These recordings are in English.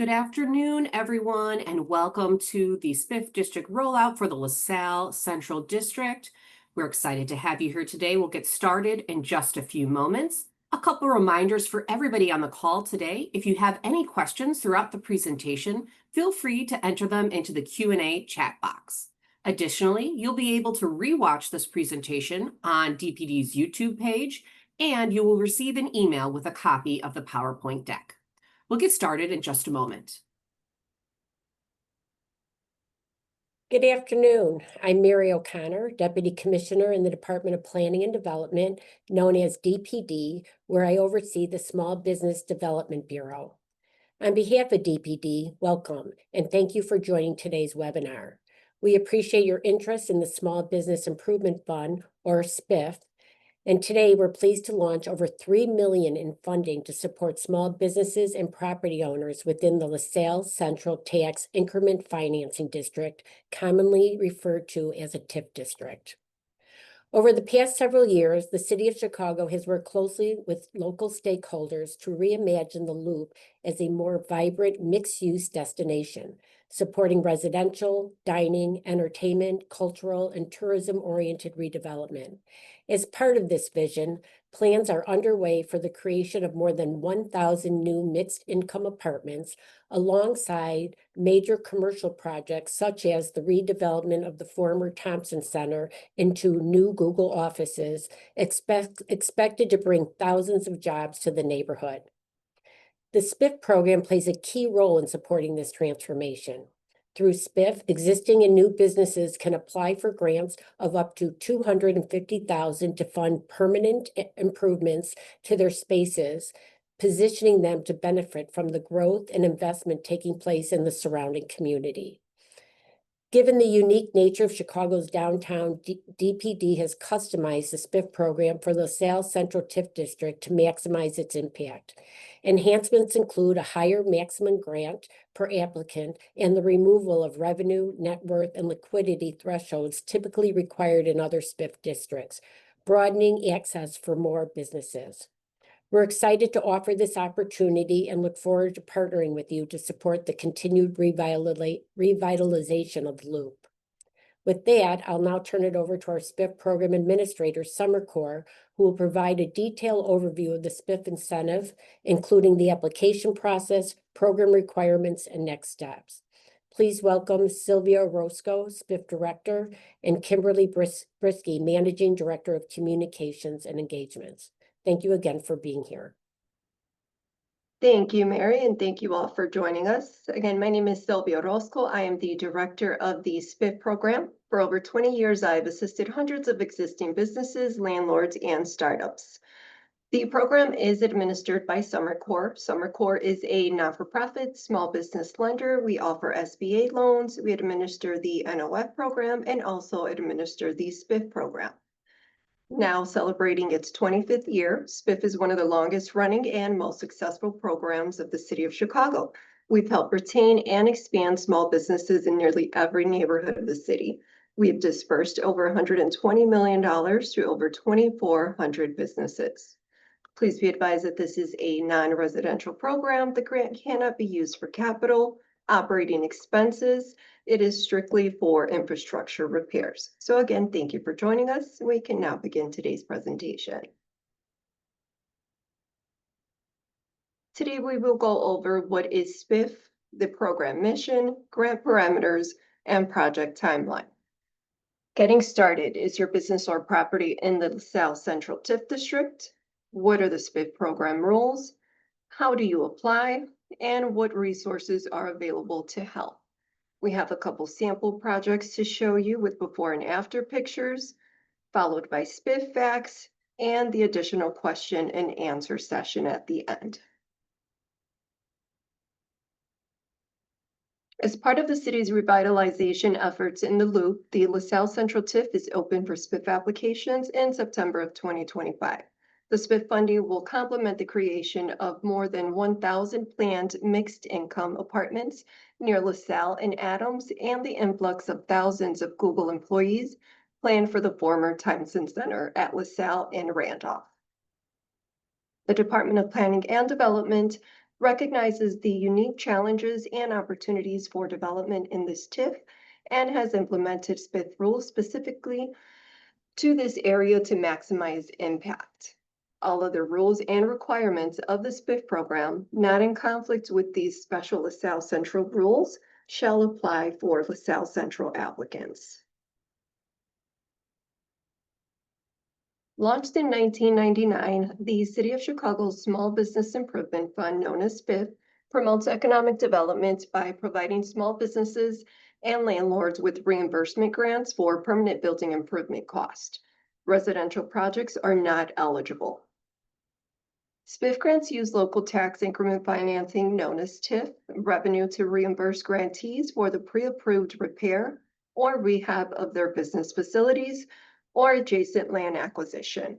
Good afternoon, everyone, and welcome to the SBIF District Rollout for the LaSalle Central District. We're excited to have you here today. We'll get started in just a few moments. A couple reminders for everybody on the call today. If you have any questions throughout the presentation, feel free to enter them into the Q&A chat box. Additionally, you'll be able to rewatch this presentation on DPD's YouTube page, and you will receive an email with a copy of the PowerPoint deck. We'll get started in just a moment. Good afternoon. I'm Mary O'Connor, Deputy Commissioner in the Department of Planning and Development, known as DPD, where I oversee the Small Business Development Bureau. On behalf of DPD, welcome, and thank you for joining today's webinar. We appreciate your interest in the Small Business Improvement Fund, or SBIF, and today we're pleased to launch over $3 million in funding to support small businesses and property owners within the LaSalle Central Tax Increment Financing District, commonly referred to as a TIF district. Over the past several years, the City of Chicago has worked closely with local stakeholders to reimagine the Loop as a more vibrant mixed-use destination, supporting residential, dining, entertainment, cultural, and tourism-oriented redevelopment. As part of this vision, plans are underway for the creation of more than 1,000 new mixed-income apartments, alongside major commercial projects such as the redevelopment of the former Thompson Center into new Google offices, expected to bring thousands of jobs to the neighborhood. The SBIF program plays a key role in supporting this transformation. Through SBIF, existing and new businesses can apply for grants of up to $250,000 to fund permanent improvements to their spaces, positioning them to benefit from the growth and investment taking place in the surrounding community. Given the unique nature of Chicago's downtown, DPD has customized the SBIF program for the LaSalle Central TIF District to maximize its impact. Enhancements include a higher maximum grant per applicant and the removal of revenue, net worth, and liquidity thresholds typically required in other SBIF districts, broadening access for more businesses. We're excited to offer this opportunity and look forward to partnering with you to support the continued revitalization of the Loop. With that, I'll now turn it over to our SBIF Program Administrator, Summer Core, who will provide a detailed overview of the SBIF incentive, including the application process, program requirements, and next steps. Please welcome Sylvia Orozco, SBIF Director, and Kimberly Brisky, Managing Director of Communications and Engagements. Thank you again for being here. Thank you, Mary, and thank you all for joining us. Again, my name is Sylvia Orozco. I am the director of the SBIF program. For over 20 years, I've assisted hundreds of existing businesses, landlords, and startups. The program is administered by Summer Core. Summer Core is a not-for-profit small business lender. We offer SBA loans. We administer the NOF program and also administer the SBIF program. Now celebrating its 25th year, SBIF is one of the longest running and most successful programs of the City of Chicago. We've helped retain and expand small businesses in nearly every neighborhood of the city. We have dispersed over $120 million to over 2,400 businesses. Please be advised that this is a non-residential program. The grant cannot be used for capital, operating expenses. It is strictly for infrastructure repairs. So again, thank you for joining us. We can now begin today's presentation. Today, we will go over what is SBIF, the program mission, grant parameters, and project timeline. Getting started, is your business or property in the LaSalle Central TIF District? What are the SBIF program rules? How do you apply? And what resources are available to help? We have a couple sample projects to show you with before and after pictures, followed by SBIF facts, and the additional question and answer session at the end. As part of the city's revitalization efforts in the Loop, the LaSalle Central TIF is open for SBIF applications in September of 2025. The SBIF funding will complement the creation of more than 1,000 planned mixed-income apartments near LaSalle and Adams, and the influx of thousands of Google employees planned for the former Thompson Center at LaSalle and Randolph. The Department of Planning and Development recognizes the unique challenges and opportunities for development in this TIF, and has implemented SBIF rules specifically to this area to maximize impact. All other rules and requirements of the SBIF program not in conflict with these special LaSalle Central rules shall apply for LaSalle Central applicants. Launched in 1999, the City of Chicago's Small Business Improvement Fund, known as SBIF, promotes economic development by providing small businesses and landlords with reimbursement grants for permanent building improvement cost. Residential projects are not eligible. SBIF grants use local tax increment financing, known as TIF, revenue to reimburse grantees for the pre-approved repair or rehab of their business facilities or adjacent land acquisition.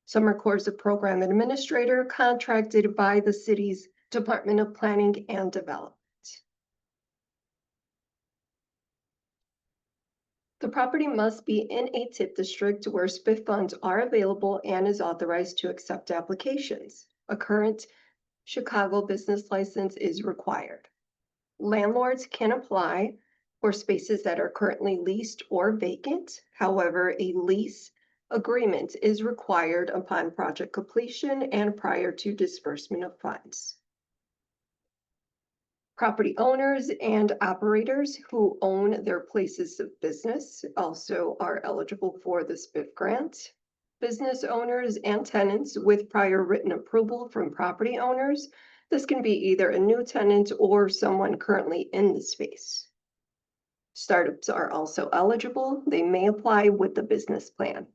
Summer Corps is a program administrator contracted by the city's Department of Planning and Development. The property must be in a TIF district where SBIF funds are available and is authorized to accept applications. A current Chicago business license is required. Landlords can apply for spaces that are currently leased or vacant. However, a lease agreement is required upon project completion and prior to disbursement of funds. Property owners and operators who own their places of business also are eligible for the SBIF grant. Business owners and tenants with prior written approval from property owners. This can be either a new tenant or someone currently in the space. Startups are also eligible. They may apply with the business plan.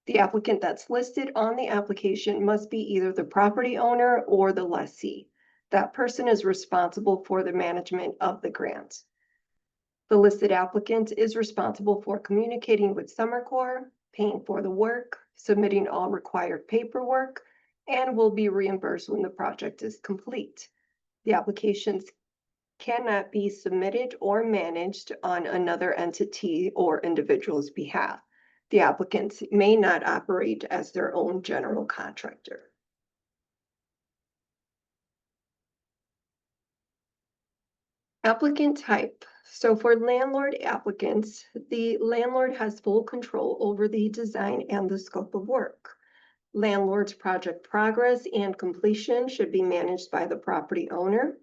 The applicant that's listed on the application must be either the property owner or the lessee. That person is responsible for the management of the grant. The listed applicant is responsible for communicating with Summer Corps, paying for the work, submitting all required paperwork, and will be reimbursed when the project is complete. The applications cannot be submitted or managed on another entity or individual's behalf. The applicants may not operate as their own general contractor. Applicant type. So for landlord applicants, the landlord has full control over the design and the scope of work. Landlord's project progress and completion should be managed by the property owner.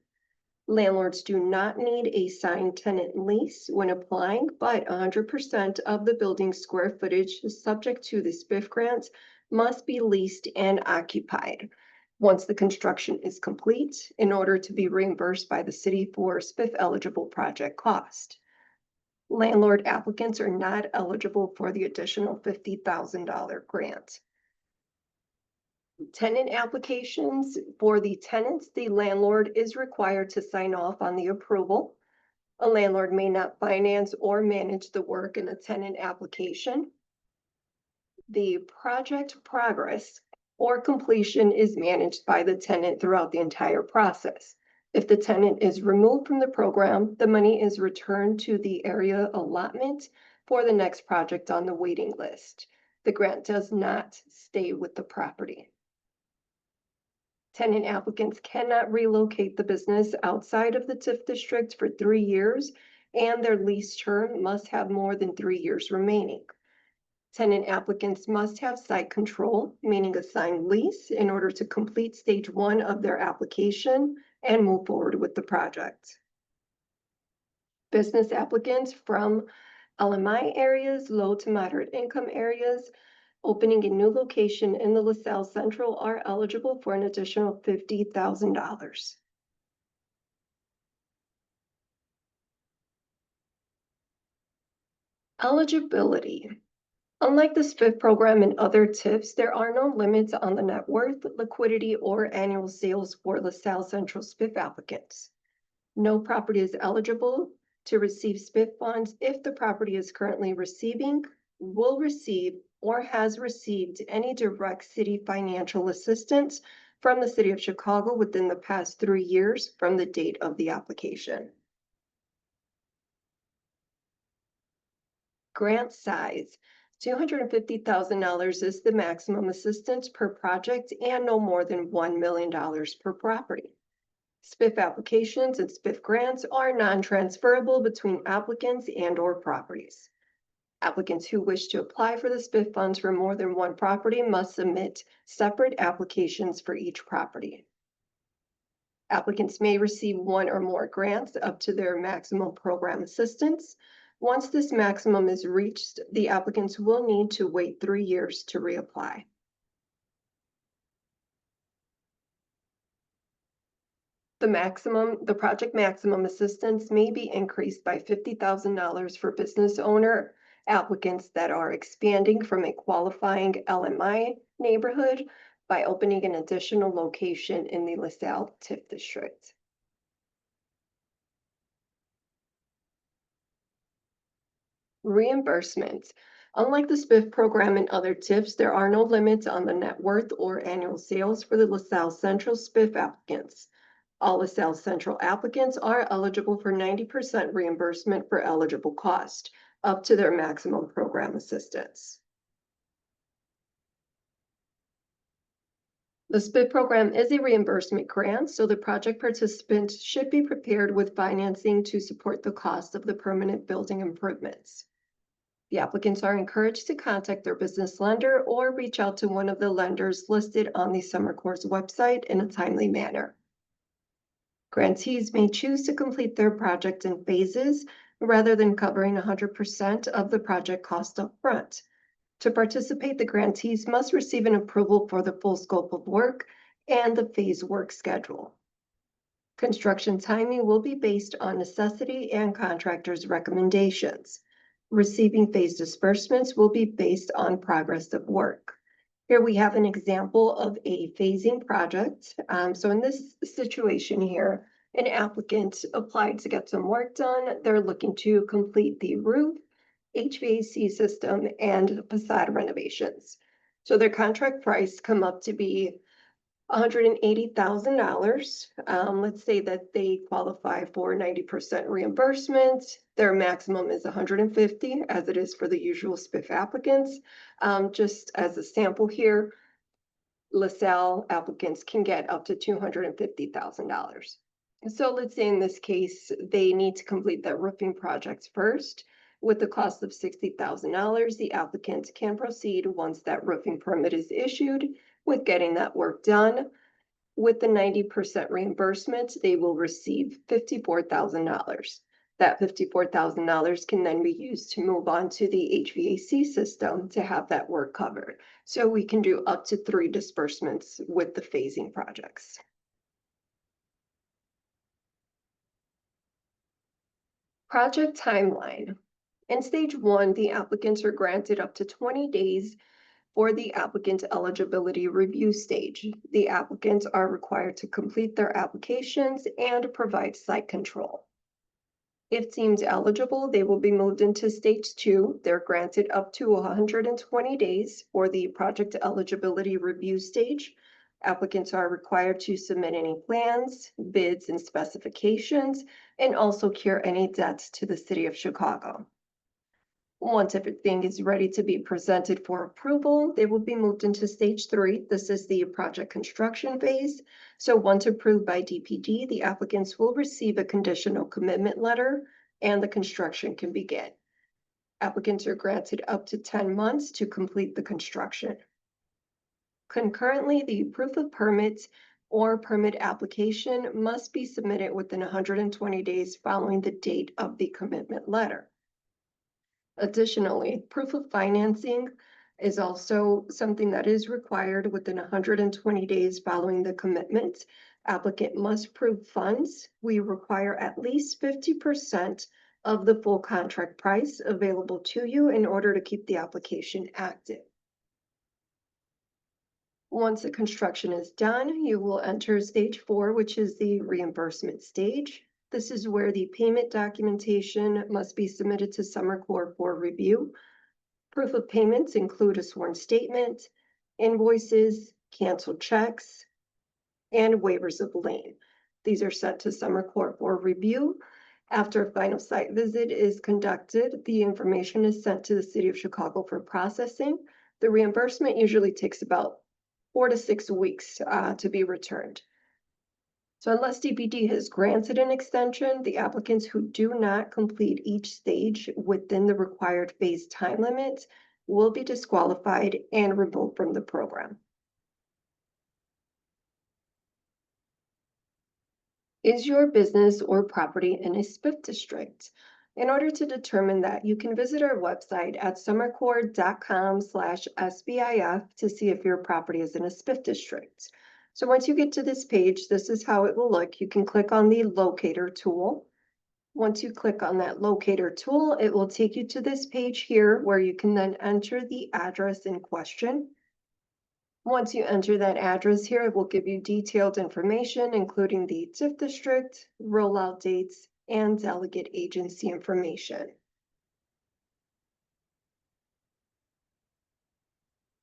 Landlords do not need a signed tenant lease when applying, but 100% of the building square footage subject to the SBIF grant must be leased and occupied once the construction is complete in order to be reimbursed by the city for SBIF eligible project cost. Landlord applicants are not eligible for the additional $50,000 grant. Tenant applications. For the tenants, the landlord is required to sign off on the approval. A landlord may not finance or manage the work in a tenant application. The project progress or completion is managed by the tenant throughout the entire process. If the tenant is removed from the program, the money is returned to the area allotment for the next project on the waiting list. The grant does not stay with the property. Tenant applicants cannot relocate the business outside of the TIF district for 3 years, and their lease term must have more than 3 years remaining. Tenant applicants must have site control, meaning a signed lease, in order to complete stage 1 of their application and move forward with the project. Business applicants from LMI areas, low to moderate income areas, opening a new location in the LaSalle Central are eligible for an additional $50,000. Eligibility. Unlike the SBIF program and other TIFs, there are no limits on the net worth, liquidity, or annual sales for LaSalle Central SBIF applicants. No property is eligible to receive SBIF funds if the property is currently receiving, will receive, or has received any direct city financial assistance from the City of Chicago within the past 3 years from the date of the application. Grant size. $250,000 is the maximum assistance per project and no more than $1 million per property. SBIF applications and SBIF grants are non-transferable between applicants and/or properties. Applicants who wish to apply for the SBIF funds for more than one property must submit separate applications for each property. Applicants may receive one or more grants up to their maximum program assistance. Once this maximum is reached, the applicants will need to wait 3 years to reapply. The project maximum assistance may be increased by $50,000 for business owner applicants that are expanding from a qualifying LMI neighborhood by opening an additional location in the LaSalle TIF district. Reimbursements. Unlike the SBIF program and other TIFs, there are no limits on the net worth or annual sales for the LaSalle Central SBIF applicants. All LaSalle Central applicants are eligible for 90% reimbursement for eligible cost, up to their maximum program assistance. The SBIF program is a reimbursement grant, so the project participants should be prepared with financing to support the cost of the permanent building improvements. The applicants are encouraged to contact their business lender or reach out to one of the lenders listed on the Summer Course website in a timely manner. Grantees may choose to complete their project in phases rather than covering 100% of the project cost up front. To participate, the grantees must receive an approval for the full scope of work and the phase work schedule. Construction timing will be based on necessity and contractors' recommendations. Receiving phase disbursements will be based on progress of work. Here we have an example of a phasing project. So in this situation here, an applicant applied to get some work done. They're looking to complete the roof, HVAC system, and facade renovations. So their contract price come up to be $180,000. Let's say that they qualify for 90% reimbursement. Their maximum is $150,000, as it is for the usual SBIF applicants. Just as a sample here, LaSalle applicants can get up to $250,000. So let's say in this case, they need to complete that roofing project first. With the cost of $60,000, the applicant can proceed once that roofing permit is issued with getting that work done. With the 90% reimbursement, they will receive $54,000. That $54,000 can then be used to move on to the HVAC system to have that work covered. So we can do up to 3 disbursements with the phasing projects. Project timeline. In stage 1, the applicants are granted up to 20 days for the applicant eligibility review stage. The applicants are required to complete their applications and provide site control. If deemed eligible, they will be moved into stage 2. They're granted up to 120 days for the project eligibility review stage. Applicants are required to submit any plans, bids, and specifications, and also cure any debts to the City of Chicago. Once everything is ready to be presented for approval, they will be moved into stage 3. This is the project construction phase. So once approved by DPD, the applicants will receive a conditional commitment letter and the construction can begin. Applicants are granted up to 10 months to complete the construction. Concurrently, the proof of permit or permit application must be submitted within 120 days following the date of the commitment letter. Additionally, proof of financing is also something that is required within 120 days following the commitment. Applicant must prove funds. We require at least 50% of the full contract price available to you in order to keep the application active. Once the construction is done, you will enter stage 4, which is the reimbursement stage. This is where the payment documentation must be submitted to Summer Corps for review. Proof of payments include a sworn statement, invoices, canceled checks, and waivers of lien. These are sent to Summer Corps for review. After a final site visit is conducted, the information is sent to the City of Chicago for processing. The reimbursement usually takes about 4 to 6 weeks to be returned. So unless DPD has granted an extension, the applicants who do not complete each stage within the required phase time limit will be disqualified and removed from the program. Is your business or property in a SBIF district? In order to determine that, you can visit our website at summercore.com/SBIF to see if your property is in a SBIF district. So once you get to this page, this is how it will look. You can click on the locator tool. Once you click on that locator tool, it will take you to this page here where you can then enter the address in question. Once you enter that address here, it will give you detailed information, including the TIF district, rollout dates, and delegate agency information.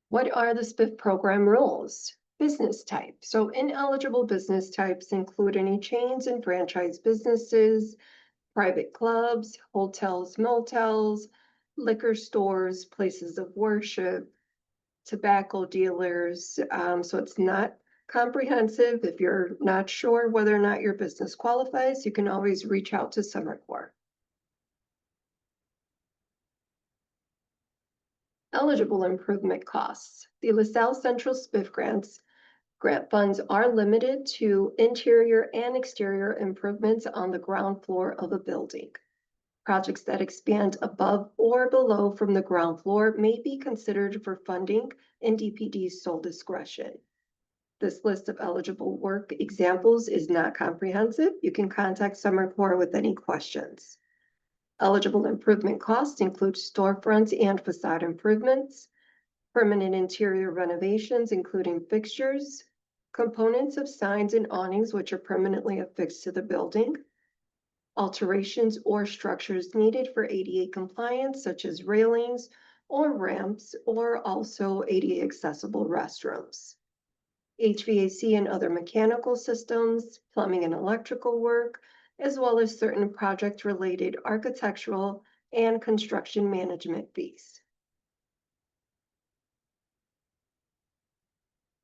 What are the SBIF program rules? Business type. So ineligible business types include any chains and franchise businesses, private clubs, hotels, motels, liquor stores, places of worship, tobacco dealers. So it's not comprehensive. If you're not sure whether or not your business qualifies, you can always reach out to SummerCore. Eligible improvement costs. The LaSalle Central SBIF grant funds are limited to interior and exterior improvements on the ground floor of a building. Projects that expand above or below from the ground floor may be considered for funding in DPD's sole discretion. This list of eligible work examples is not comprehensive. You can contact SummerCore with any questions. Eligible improvement costs include storefront and facade improvements, permanent interior renovations, including fixtures, components of signs and awnings which are permanently affixed to the building, alterations or structures needed for ADA compliance, such as railings or ramps, or also ADA accessible restrooms. HVAC and other mechanical systems, plumbing and electrical work, as well as certain project-related architectural and construction management fees.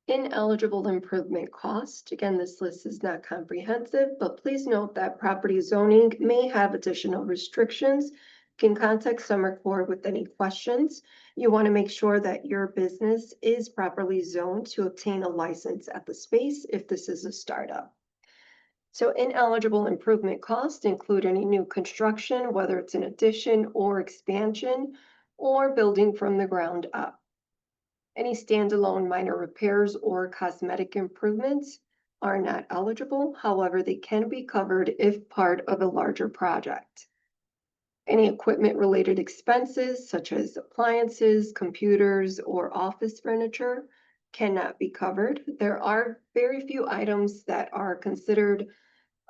Ineligible improvement cost. Again, this list is not comprehensive, but please note that property zoning may have additional restrictions. You can contact SummerCore with any questions. You want to make sure that your business is properly zoned to obtain a license at the space if this is a startup. So ineligible improvement costs include any new construction, whether it's an addition or expansion, or building from the ground up. Any standalone minor repairs or cosmetic improvements are not eligible. However, they can be covered if part of a larger project. Any equipment-related expenses, such as appliances, computers, or office furniture, cannot be covered. There are very few items that are considered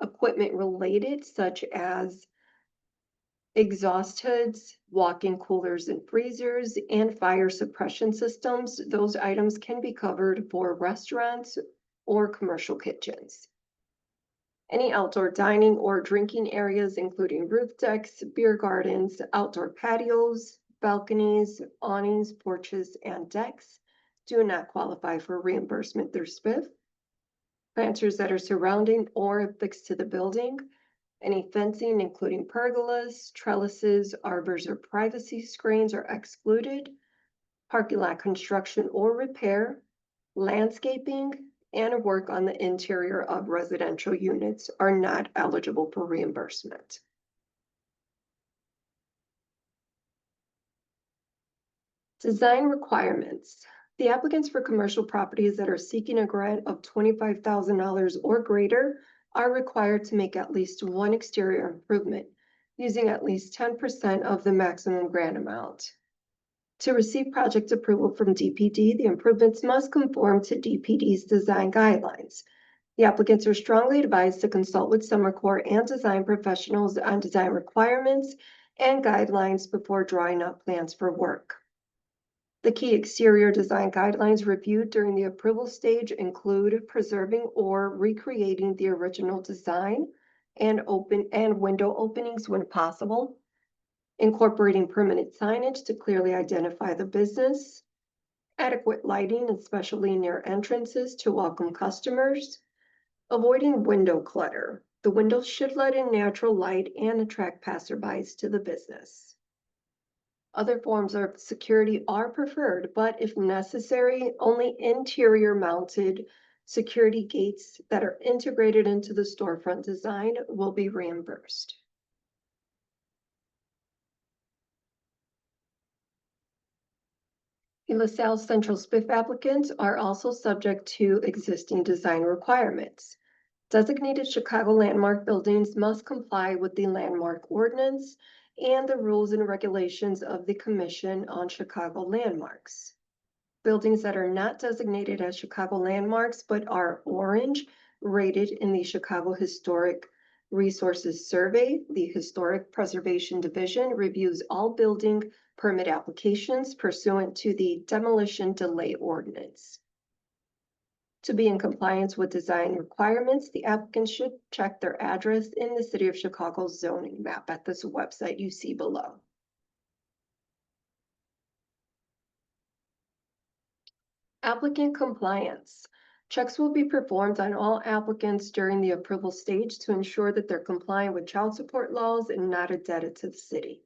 equipment-related, such as exhaust hoods, walk-in coolers and freezers, and fire suppression systems. Those items can be covered for restaurants or commercial kitchens. Any outdoor dining or drinking areas, including roof decks, beer gardens, outdoor patios, balconies, awnings, porches, and decks, do not qualify for reimbursement through SBIF. Planters that are surrounding or affixed to the building, any fencing, including pergolas, trellises, arbors, or privacy screens are excluded. Parking lot construction or repair, landscaping, and work on the interior of residential units are not eligible for reimbursement. Design requirements. The applicants for commercial properties that are seeking a grant of $25,000 or greater are required to make at least one exterior improvement using at least 10% of the maximum grant amount. To receive project approval from DPD, the improvements must conform to DPD's design guidelines. The applicants are strongly advised to consult with SummerCore and design professionals on design requirements and guidelines before drawing up plans for work. The key exterior design guidelines reviewed during the approval stage include preserving or recreating the original design and window openings when possible, incorporating permanent signage to clearly identify the business, adequate lighting, especially near entrances to welcome customers, Avoiding window clutter. The windows should let in natural light and attract passerbys to the business. Other forms of security are preferred, but if necessary, only interior mounted security gates that are integrated into the storefront design will be reimbursed. The LaSalle Central SBIF applicants are also subject to existing design requirements. Designated Chicago landmark buildings must comply with the landmark ordinance and the rules and regulations of the Commission on Chicago Landmarks. Buildings that are not designated as Chicago landmarks but are orange rated in the Chicago Historic Resources Survey, the Historic Preservation Division reviews all building permit applications pursuant to the Demolition Delay Ordinance. To be in compliance with design requirements, the applicant should check their address in the City of Chicago's zoning map at this website you see below. Applicant compliance. Checks will be performed on all applicants during the approval stage to ensure that they're compliant with child support laws and not indebted to the city.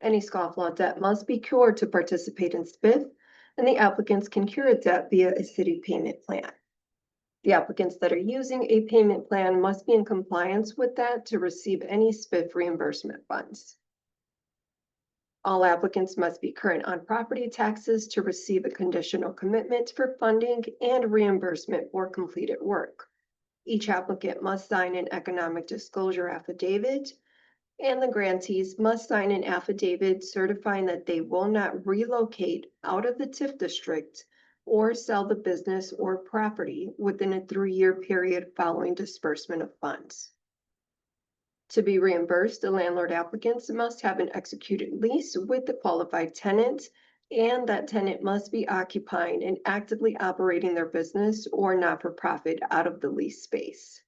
Any scofflaw debt must be cured to participate in SBIF, and the applicants can cure a debt via a city payment plan. The applicants that are using a payment plan must be in compliance with that to receive any SBIF reimbursement funds. All applicants must be current on property taxes to receive a conditional commitment for funding and reimbursement for completed work. Each applicant must sign an economic disclosure affidavit, and the grantees must sign an affidavit certifying that they will not relocate out of the TIF district or sell the business or property within a 3-year period following disbursement of funds. To be reimbursed, the landlord applicants must have an executed lease with the qualified tenant, and that tenant must be occupying and actively operating their business or not-for-profit out of the lease space.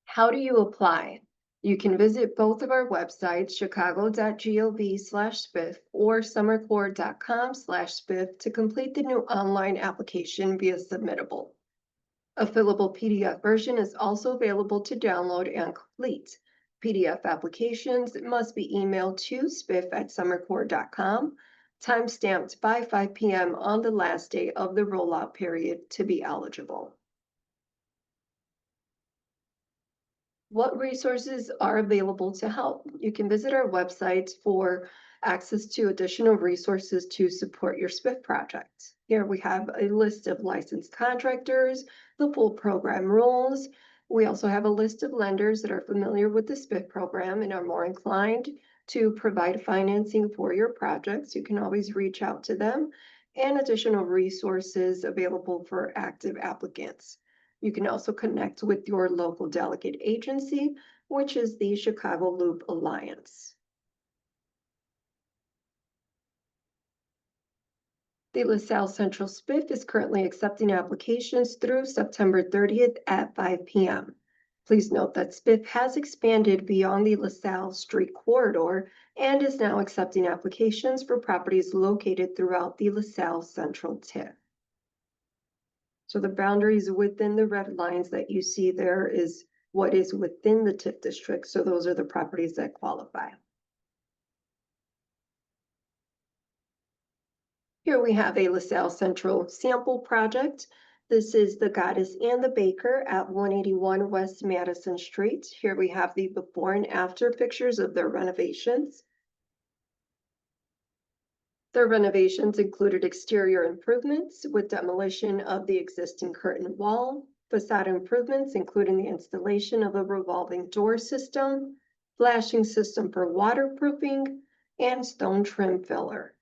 How do you apply? You can visit both of our websites, chicago.gov/SBIF or summercore.com/SBIF to complete the new online application via Submittable. A fillable PDF version is also available to download and complete. PDF applications must be emailed to spiff@summercore.com, time-stamped by 5 p.m. on the last day of the rollout period to be eligible. What resources are available to help? You can visit our website for access to additional resources to support your SBIF project. Here we have a list of licensed contractors, the full program rules. We also have a list of lenders that are familiar with the SBIF program and are more inclined to provide financing for your projects. You can always reach out to them, and additional resources available for active applicants. You can also connect with your local delegate agency, which is the Chicago Loop Alliance. The LaSalle Central SBIF is currently accepting applications through September 30th at 5 p.m. Please note that SBIF has expanded beyond the LaSalle Street corridor and is now accepting applications for properties located throughout the LaSalle Central TIF. So the boundaries within the red lines that you see there is what is within the TIF district. So those are the properties that qualify. Here we have a LaSalle Central sample project. This is the Goddess and the Baker at 181 West Madison Street. Here we have the before and after pictures of their renovations. Their renovations included exterior improvements with demolition of the existing curtain wall, facade improvements including the installation of a revolving door system, flashing system for waterproofing, and stone trim filler.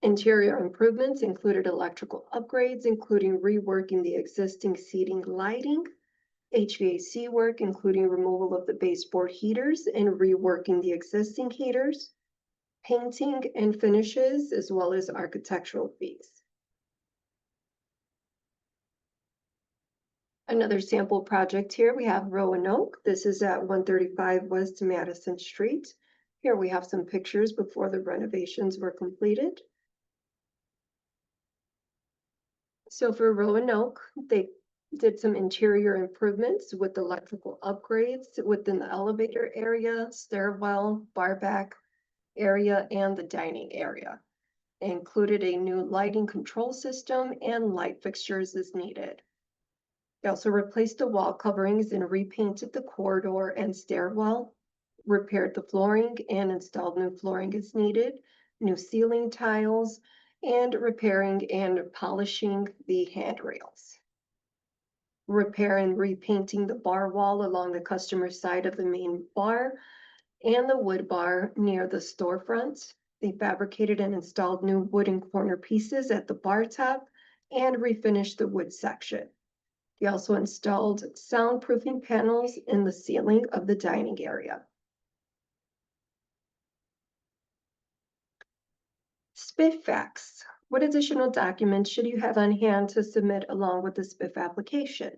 Interior improvements included electrical upgrades, including reworking the existing seating lighting, HVAC work, including removal of the baseboard heaters and reworking the existing heaters, painting and finishes, as well as architectural fees. Another sample project here, we have Roanoke. This is at 135 West Madison Street. Here we have some pictures before the renovations were completed. So for Roanoke, they did some interior improvements with electrical upgrades within the elevator area, stairwell, bar back area, and the dining area. They included a new lighting control system and light fixtures as needed. They also replaced the wall coverings and repainted the corridor and stairwell, repaired the flooring and installed new flooring as needed, new ceiling tiles, and repairing and polishing the handrails. Repair and repainting the bar wall along the customer side of the main bar and the wood bar near the storefront. They fabricated and installed new wooden corner pieces at the bar top and refinished the wood section. They also installed soundproofing panels in the ceiling of the dining area. SBIF facts. What additional documents should you have on hand to submit along with the SBIF application?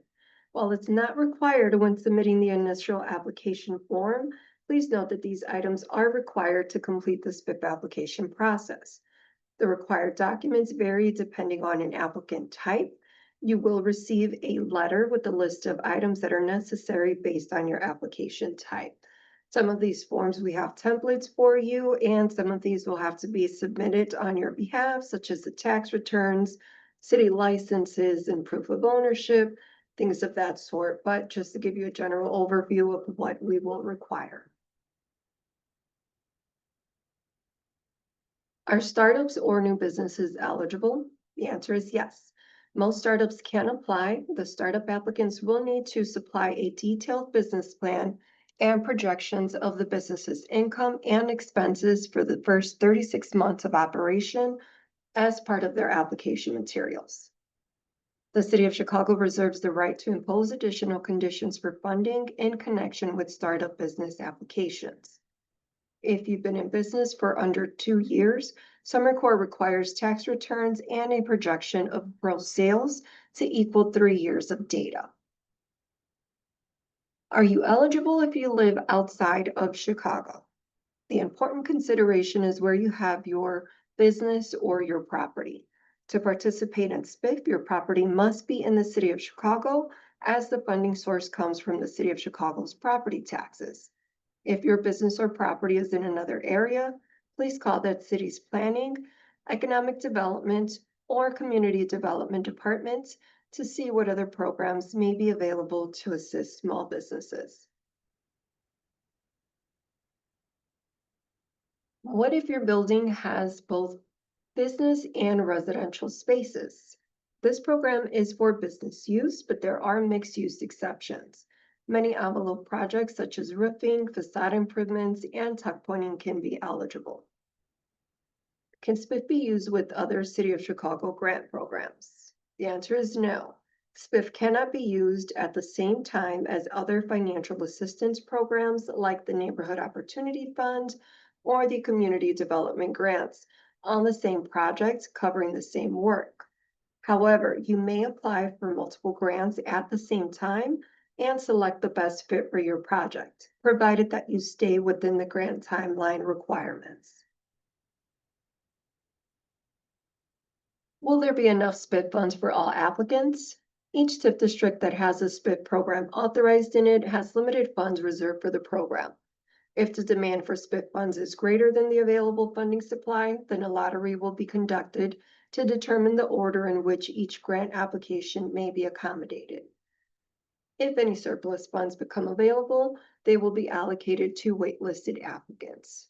While it's not required when submitting the initial application form, please note that these items are required to complete the SBIF application process. The required documents vary depending on an applicant type. You will receive a letter with a list of items that are necessary based on your application type. Some of these forms we have templates for you, and some of these will have to be submitted on your behalf, such as the tax returns, city licenses, and proof of ownership, things of that sort. But just to give you a general overview of what we will require. Are startups or new businesses eligible? The answer is yes. Most startups can apply. The startup applicants will need to supply a detailed business plan and projections of the business's income and expenses for the first 36 months of operation as part of their application materials. The City of Chicago reserves the right to impose additional conditions for funding in connection with startup business applications. If you've been in business for under 2 years, Summary Core requires tax returns and a projection of gross sales to equal 3 years of data. Are you eligible if you live outside of Chicago? The important consideration is where you have your business or your property. To participate in SBIF, your property must be in the City of Chicago, as the funding source comes from the City of Chicago's property taxes. If your business or property is in another area, please call that city's planning, economic development, or community development department to see what other programs may be available to assist small businesses. What if your building has both business and residential spaces? This program is for business use, but there are mixed use exceptions. Many envelope projects such as roofing, facade improvements, and tuck pointing can be eligible. Can SBIF be used with other City of Chicago grant programs? The answer is no. SBIF cannot be used at the same time as other financial assistance programs like the Neighborhood Opportunity Fund or the Community Development Grants on the same project covering the same work. However, you may apply for multiple grants at the same time and select the best fit for your project, provided that you stay within the grant timeline requirements. Will there be enough SBIF funds for all applicants? Each TIF district that has a SBIF program authorized in it has limited funds reserved for the program. If the demand for SBIF funds is greater than the available funding supply, then a lottery will be conducted to determine the order in which each grant application may be accommodated. If any surplus funds become available, they will be allocated to waitlisted applicants.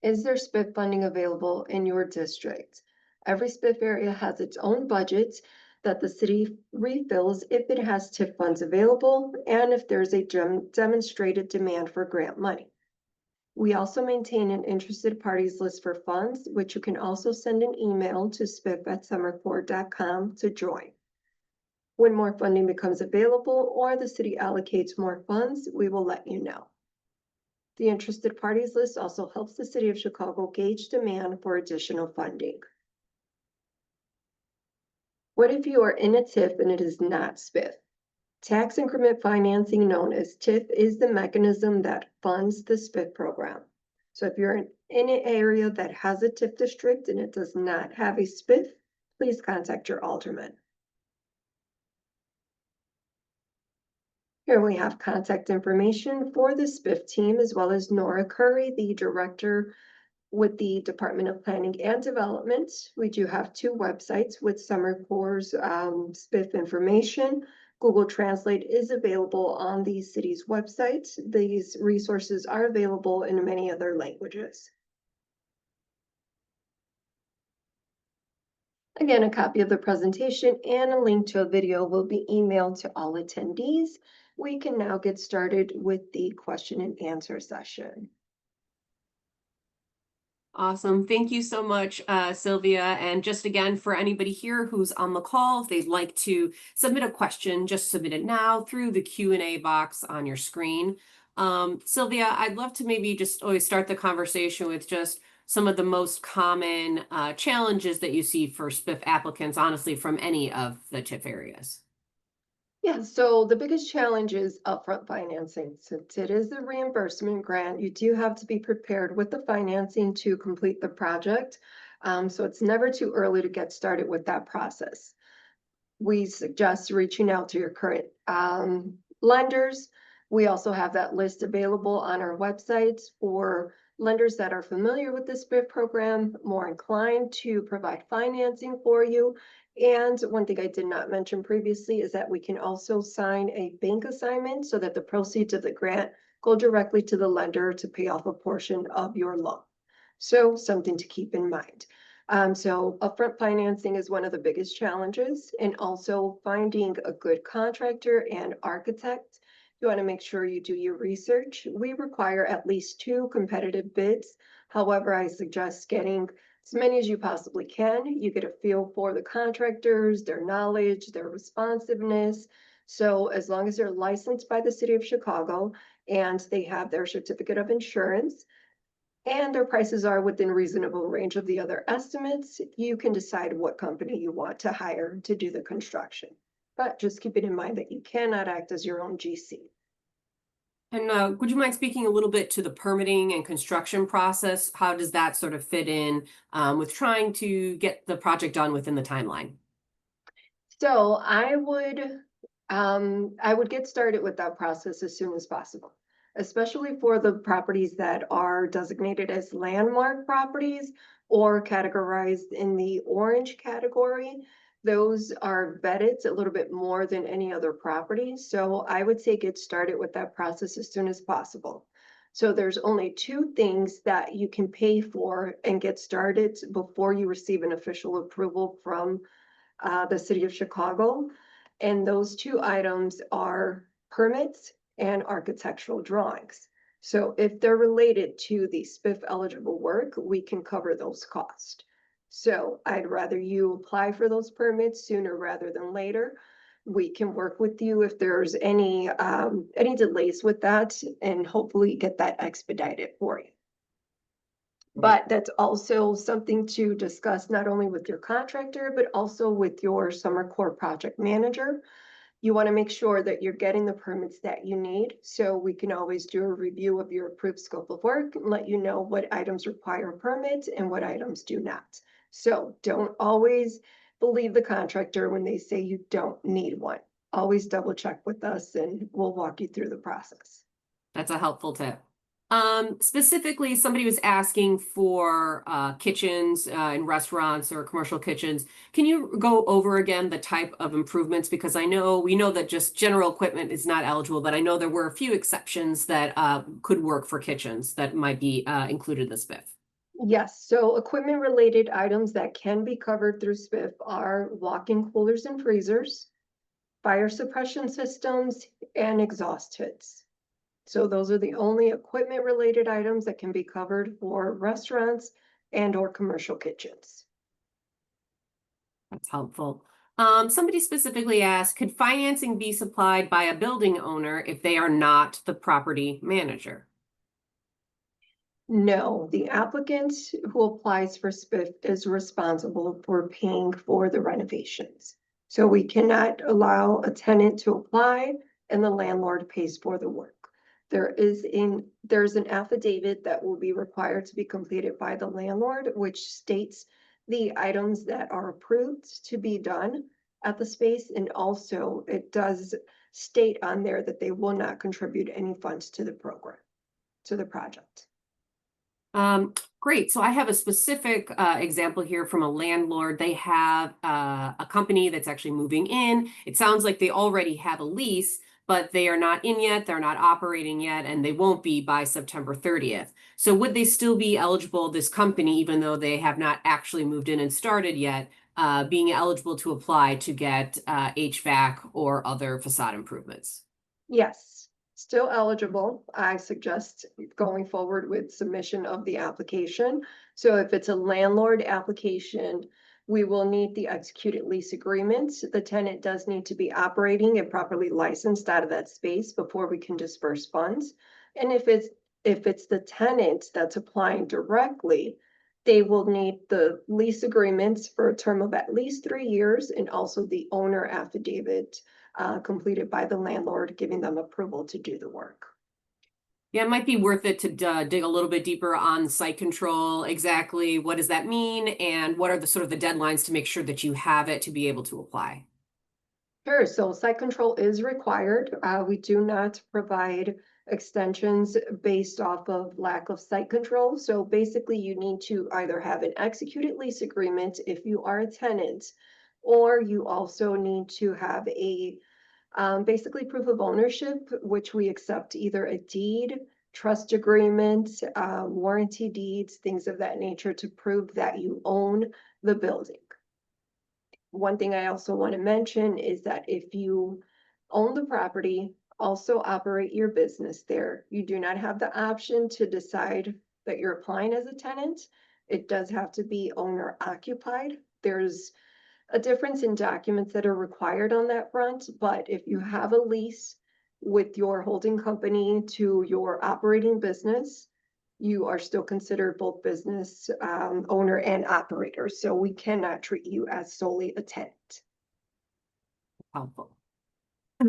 Is there SBIF funding available in your district? Every SBIF area has its own budget that the city refills if it has TIF funds available and if there's a demonstrated demand for grant money. We also maintain an interested parties list for funds, which you can also send an email to sbif@summercore.com to join. When more funding becomes available or the city allocates more funds, we will let you know. The interested parties list also helps the City of Chicago gauge demand for additional funding. What if you are in a TIF and it is not SBIF? Tax increment financing, known as TIF, is the mechanism that funds the SBIF program. So if you're in an area that has a TIF district and it does not have a SBIF, please contact your alderman. Here we have contact information for the SBIF team, as well as Nora Curry, the director with the Department of Planning and Development. We do have 2 websites with Summer Corps' SBIF information. Google Translate is available on the city's website. These resources are available in many other languages. Again, a copy of the presentation and a link to a video will be emailed to all attendees. We can now get started with the question and answer session. Awesome. Thank you so much, Sylvia. And just again, for anybody here who's on the call, if they'd like to submit a question, just submit it now through the Q&A box on your screen. Sylvia, I'd love to maybe just always start the conversation with just some of the most common challenges that you see for SBIF applicants, honestly, from any of the TIF areas. Yeah, so the biggest challenge is upfront financing. Since it is a reimbursement grant, you do have to be prepared with the financing to complete the project. So it's never too early to get started with that process. We suggest reaching out to your current lenders. We also have that list available on our website for lenders that are familiar with the SBIF program, more inclined to provide financing for you. And one thing I did not mention previously is that we can also sign a bank assignment so that the proceeds of the grant go directly to the lender to pay off a portion of your loan. So something to keep in mind. So upfront financing is one of the biggest challenges, and also finding a good contractor and architect. You want to make sure you do your research. We require at least 2 competitive bids. However, I suggest getting as many as you possibly can. You get a feel for the contractors, their knowledge, their responsiveness. So as long as they're licensed by the city of Chicago and they have their certificate of insurance, and their prices are within reasonable range of the other estimates, you can decide what company you want to hire to do the construction. But just keep it in mind that you cannot act as your own GC. And would you mind speaking a little bit to the permitting and construction process? How does that sort of fit in with trying to get the project done within the timeline? So I would get started with that process as soon as possible, especially for the properties that are designated as landmark properties or categorized in the orange category. Those are vetted a little bit more than any other property. So I would say get started with that process as soon as possible. So there's only 2 things that you can pay for and get started before you receive an official approval from the city of Chicago. And those 2 items are permits and architectural drawings. So if they're related to the SBIF eligible work, we can cover those costs. So I'd rather you apply for those permits sooner rather than later. We can work with you if there's any delays with that, and hopefully get that expedited for you. But that's also something to discuss not only with your contractor, but also with your Summer Corps project manager. You want to make sure that you're getting the permits that you need. So we can always do a review of your approved scope of work and let you know what items require permits and what items do not. So don't always believe the contractor when they say you don't need one. Always double check with us and we'll walk you through the process. That's a helpful tip. Specifically, somebody was asking for kitchens in restaurants or commercial kitchens. Can you go over again the type of improvements? Because we know that just general equipment is not eligible, but I know there were a few exceptions that could work for kitchens that might be included in the SBIF. Yes, so equipment related items that can be covered through SBIF are walk-in coolers and freezers, fire suppression systems, and exhaust hoods. So those are the only equipment related items that can be covered for restaurants and or commercial kitchens. That's helpful. Somebody specifically asked, could financing be supplied by a building owner if they are not the property manager? No, the applicant who applies for SBIF is responsible for paying for the renovations. So we cannot allow a tenant to apply and the landlord pays for the work. There's an affidavit that will be required to be completed by the landlord, which states the items that are approved to be done at the space. And also it does state on there that they will not contribute any funds to the program, to the project. Great. So I have a specific example here from a landlord. They have a company that's actually moving in. It sounds like they already have a lease, but they are not in yet. They're not operating yet, and they won't be by September 30th. So would they still be eligible, this company, even though they have not actually moved in and started yet, being eligible to apply to get HVAC or other facade improvements? Yes, still eligible. I suggest going forward with submission of the application. So if it's a landlord application, we will need the executed lease agreement. The tenant does need to be operating and properly licensed out of that space before we can disperse funds. And if it's the tenant that's applying directly, they will need the lease agreements for a term of at least 3 years and also the owner affidavit completed by the landlord, giving them approval to do the work. Yeah, it might be worth it to dig a little bit deeper on site control. Exactly what does that mean, and what are the sort of the deadlines to make sure that you have it to be able to apply? Sure, so site control is required. We do not provide extensions based off of lack of site control. So basically you need to either have an executed lease agreement if you are a tenant, or you also need to have a basically proof of ownership, which we accept either a deed, trust agreement, warranty deeds, things of that nature to prove that you own the building. One thing I also want to mention is that if you own the property, also operate your business there, you do not have the option to decide that you're applying as a tenant. It does have to be owner occupied. There's a difference in documents that are required on that front, but if you have a lease with your holding company to your operating business, you are still considered both business owner and operator. So we cannot treat you as solely a tenant. Helpful. I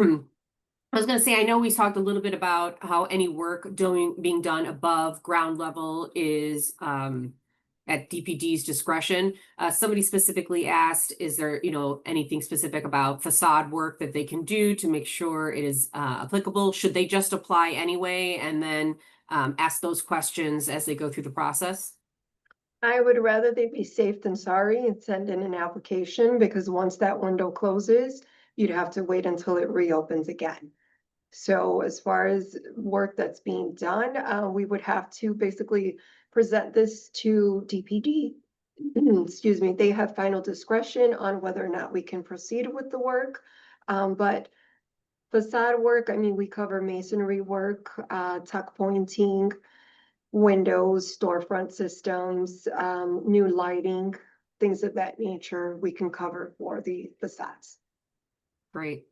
was going to say, I know we talked a little bit about how any work being done above ground level is at DPD's discretion. Somebody specifically asked, is there, anything specific about facade work that they can do to make sure it is applicable? Should they just apply anyway and then ask those questions as they go through the process? I would rather they be safe than sorry and send in an application, because once that window closes, you'd have to wait until it reopens again. So as far as work that's being done, we would have to basically present this to DPD. Excuse me, they have final discretion on whether or not we can proceed with the work. But facade work, I mean, we cover masonry work, tuck pointing, windows, storefront systems, new lighting, things of that nature we can cover for the facades. Great.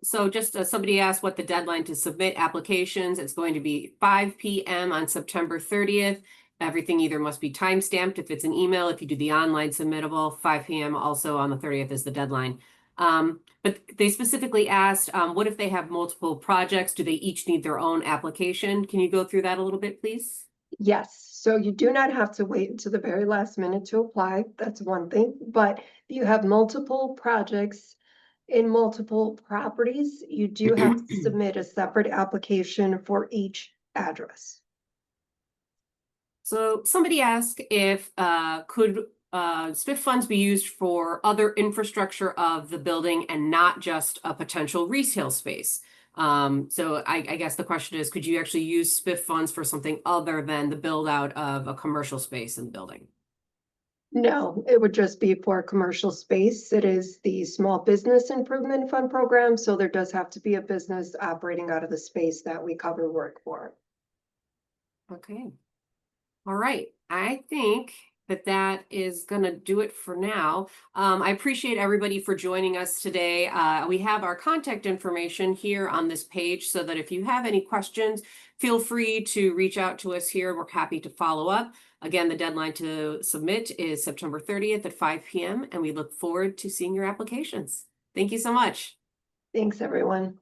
So just somebody asked what the deadline to submit applications. It's going to be 5 p.m. on September 30th. Everything either must be time stamped if it's an email. If you do the online submittable, 5 p.m. also on the 30th is the deadline. But they specifically asked, what if they have multiple projects? Do they each need their own application? Can you go through that a little bit, please? Yes, so you do not have to wait until the very last minute to apply. That's one thing. But if you have multiple projects in multiple properties, you do have to submit a separate application for each address. So somebody asked if could SBIF funds be used for other infrastructure of the building and not just a potential retail space? So I guess the question is, could you actually use SBIF funds for something other than the build out of a commercial space in the building? No, it would just be for commercial space. It is the Small Business Improvement Fund program, so there does have to be a business operating out of the space that we cover work for. Okay. All right. I think that is going to do it for now. I appreciate everybody for joining us today. We have our contact information here on this page so that if you have any questions, feel free to reach out to us here. We're happy to follow up. Again, the deadline to submit is September 30th at 5 p.m. and we look forward to seeing your applications. Thank you so much. Thanks, everyone.